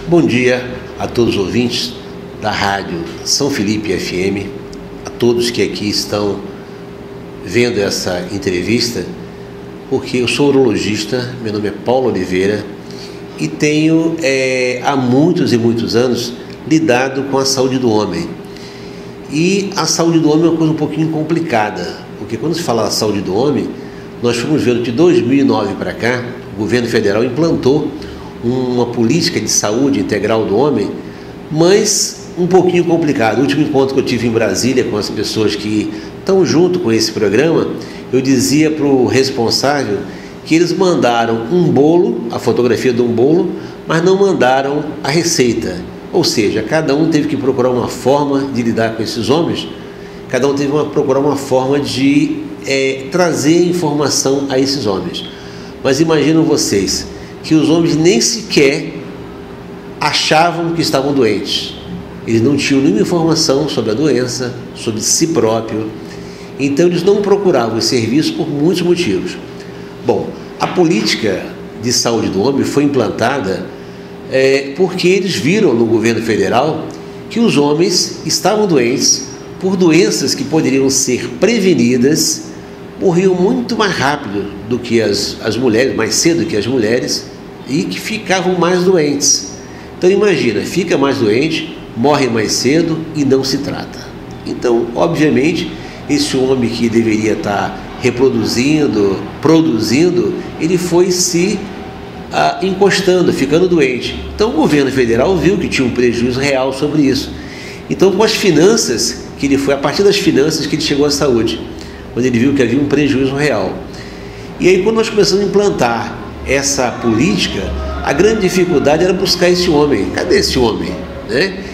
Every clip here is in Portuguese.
Bom dia a todos os ouvintes da Rádio São Felipe FM, a todos que aqui estão vendo essa entrevista, porque eu sou urologista, meu nome é Paulo Oliveira e tenho há muitos e muitos anos lidado com a saúde do homem. E a saúde do homem é uma coisa um pouquinho complicada, porque quando se fala da saúde do homem, nós fomos vendo de 2009 para cá, o governo federal implantou uma política de saúde integral do homem, mas um pouquinho complicado. O último encontro que eu tive em Brasília com as pessoas que estão junto com esse programa, eu dizia para o responsável que eles mandaram um bolo, a fotografia de um bolo, mas não mandaram a receita. Ou seja, cada um teve que procurar uma forma de lidar com esses homens, cada um teve que procurar uma forma de trazer informação a esses homens. Mas imaginam vocês que os homens nem sequer achavam que estavam doentes. Eles não tinham nenhuma informação sobre a doença, sobre si próprio. Então eles não procuravam esse serviço por muitos motivos. Bom, a política de saúde do homem foi implantada porque eles viram no governo federal que os homens estavam doentes por doenças que poderiam ser prevenidas, morriam muito mais rápido do que as mulheres, mais cedo que as mulheres, e que ficavam mais doentes. Então imagina, fica mais doente, morre mais cedo e não se trata. Então, obviamente, esse homem que deveria estar reproduzindo, produzindo, ele foi se encostando, ficando doente. Então o governo federal viu que tinha um prejuízo real sobre isso. Então, com as finanças, a partir das finanças que ele chegou à saúde, quando ele viu que havia um prejuízo real. E aí, quando nós começamos a implantar essa política, a grande dificuldade era buscar esse homem. Cadê esse homem?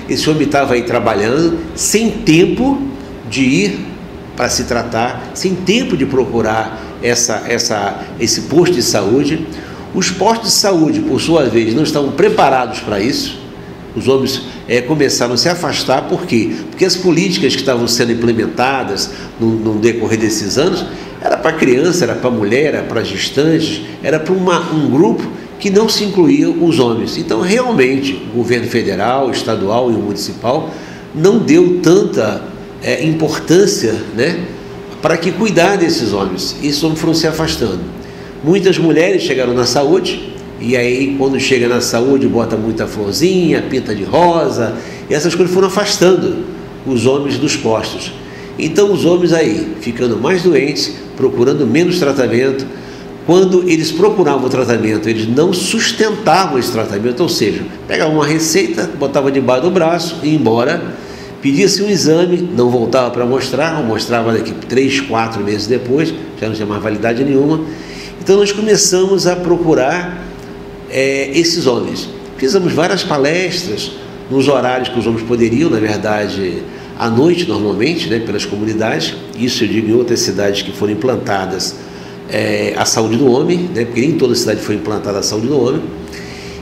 Esse homem estava aí trabalhando, sem tempo de ir para se tratar, sem tempo de procurar esse posto de saúde. Os postos de saúde, por sua vez, não estavam preparados para isso. Os homens começaram a se afastar. Por quê? Porque as políticas que estavam sendo implementadas no decorrer desses anos era para criança, era para mulher, era para gestantes, era para um grupo que não se incluía os homens. Então, realmente, o governo federal, estadual e municipal não deu tanta importância, para que cuidar desses homens. E esses homens foram se afastando. Muitas mulheres chegaram na saúde, e aí quando chega na saúde bota muita florzinha, pinta de rosa, e essas coisas foram afastando os homens dos postos. Então os homens aí, ficando mais doentes, procurando menos tratamento. Quando eles procuravam o tratamento, eles não sustentavam esse tratamento, ou seja, pegavam uma receita, botavam debaixo do braço e ia embora, pedia-se um exame, não voltava para mostrar, ou mostrava daqui 3, 4 meses depois, já não tinha mais validade nenhuma. Então nós começamos a procurar esses homens. Fizemos várias palestras nos horários que os homens poderiam, na verdade, à noite normalmente, pelas comunidades. Isso eu digo em outras cidades que foram implantadas a saúde do homem, porque nem toda cidade foi implantada a saúde do homem.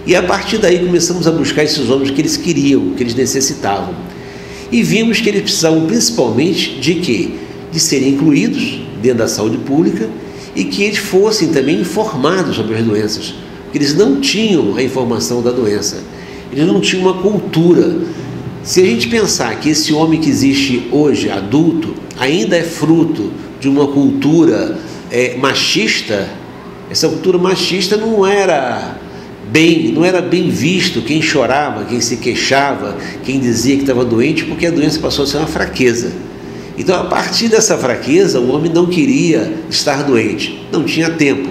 E a partir daí começamos a buscar esses homens que eles queriam, que eles necessitavam. E vimos que eles precisavam principalmente de quê? De serem incluídos dentro da saúde pública e que eles fossem também informados sobre as doenças, porque eles não tinham a informação da doença, eles não tinham uma cultura. Se a gente pensar que esse homem que existe hoje, adulto, ainda é fruto de uma cultura machista, essa cultura machista não era bem visto quem chorava, quem se queixava, quem dizia que estava doente, porque a doença passou a ser uma fraqueza. Então, a partir dessa fraqueza, o homem não queria estar doente, não tinha tempo.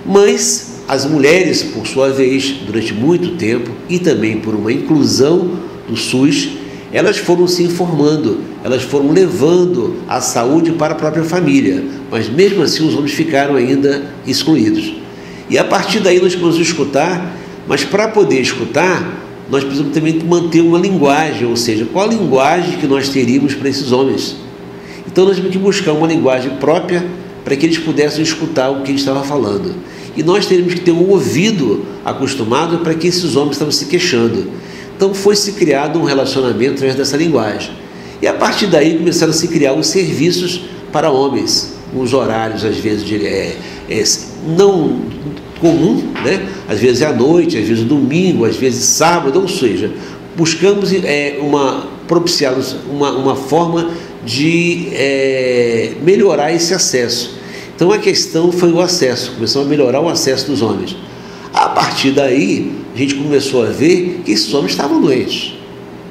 Mas as mulheres, por sua vez, durante muito tempo, e também por uma inclusão do SUS, elas foram se informando, elas foram levando a saúde para a própria família, mas mesmo assim os homens ficaram ainda excluídos. E a partir daí nós começamos a escutar, mas para poder escutar, nós precisamos também manter uma linguagem, ou seja, qual a linguagem que nós teríamos para esses homens. Então nós temos que buscar uma linguagem própria para que eles pudessem escutar o que ele estava falando. E nós teríamos que ter um ouvido acostumado para que esses homens estavam se queixando. Então foi-se criado um relacionamento através dessa linguagem. E a partir daí começaram a se criar os serviços para homens, uns horários às vezes comum, né? Às vezes é à noite, às vezes domingo, às vezes sábado, ou seja, buscamos propiciar-nos uma forma de melhorar esse acesso. Então a questão foi o acesso, começamos a melhorar o acesso dos homens. A partir daí, a gente começou a ver que esses homens estavam doentes,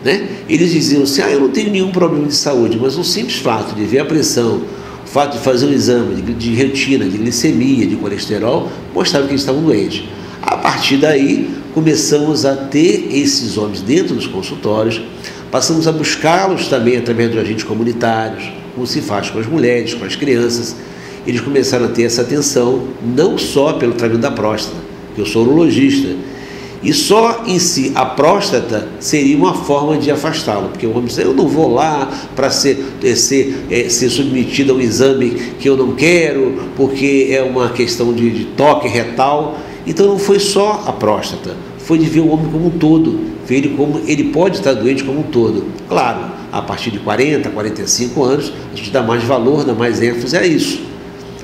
né? Eles diziam assim, eu não tenho nenhum problema de saúde, mas o simples fato de ver a pressão, o fato de fazer um exame de rotina, de glicemia, de colesterol, mostrava que eles estavam doentes. A partir daí, começamos a ter esses homens dentro dos consultórios, passamos a buscá-los também através dos agentes comunitários, como se faz com as mulheres, com as crianças. Eles começaram a ter essa atenção, não só pelo tratamento da próstata, que eu sou urologista, e só em si a próstata seria uma forma de afastá-lo, porque o homem diz, eu não vou lá para ser submetido a um exame que eu não quero, porque é uma questão de toque retal. Então não foi só a próstata, foi de ver o homem como um todo, ver ele como ele pode estar doente como um todo. Claro, a partir de 40, 45 anos, a gente dá mais valor, dá mais ênfase a isso.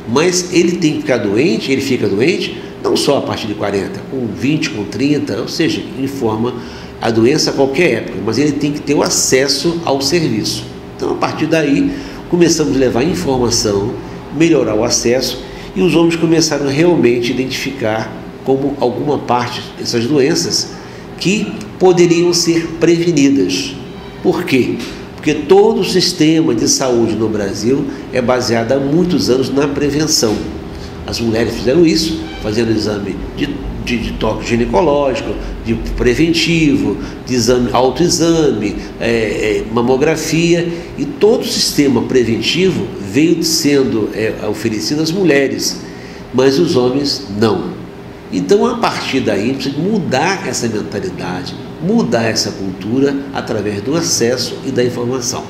Mas ele tem que ficar doente, ele fica doente, não só a partir de 40, com 20, com 30, ou seja, informa a doença a qualquer época, mas ele tem que ter o acesso ao serviço. Então, a partir daí, começamos a levar informação, melhorar o acesso, e os homens começaram realmente a identificar como alguma parte dessas doenças que poderiam ser prevenidas. Por quê? Porque todo o sistema de saúde no Brasil é baseado há muitos anos na prevenção. As mulheres fizeram isso, fazendo exame de toque ginecológico, de preventivo, de exame, autoexame, mamografia, e todo o sistema preventivo veio sendo oferecido às mulheres, mas os homens não. Então, a partir daí, a gente precisa mudar essa mentalidade, mudar essa cultura através do acesso e da informação.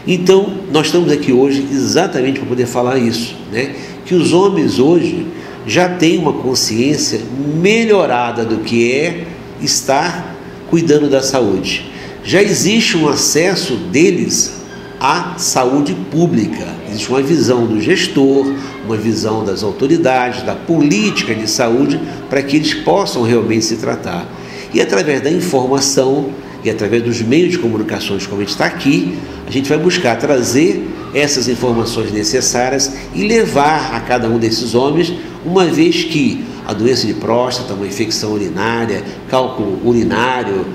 Então, nós estamos aqui hoje exatamente para poder falar isso, né? Que os homens hoje já têm uma consciência melhorada do que é estar cuidando da saúde. Já existe um acesso deles à saúde pública, existe uma visão do gestor, uma visão das autoridades, da política de saúde, para que eles possam realmente se tratar. E através da informação e através dos meios de comunicações, como a gente está aqui, a gente vai buscar trazer essas informações necessárias e levar a cada um desses homens, uma vez que a doença de próstata, uma infecção urinária, cálculo urinário,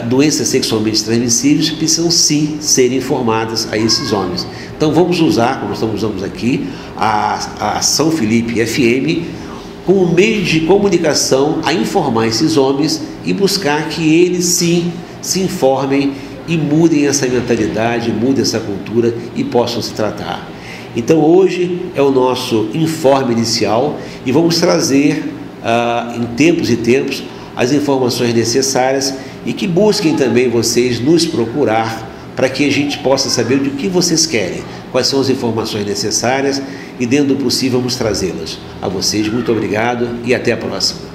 doenças sexualmente transmissíveis, precisam sim ser informadas a esses homens. Então vamos usar, como estamos usando aqui, a São Felipe FM como meio de comunicação a informar esses homens e buscar que eles sim se informem e mudem essa mentalidade, mudem essa cultura e possam se tratar. Então hoje é o nosso informe inicial e vamos trazer em tempos e tempos as informações necessárias e que busquem também vocês nos procurar para que a gente possa saber o que vocês querem, quais são as informações necessárias e dentro do possível vamos trazê-las. A vocês muito obrigado e até a próxima.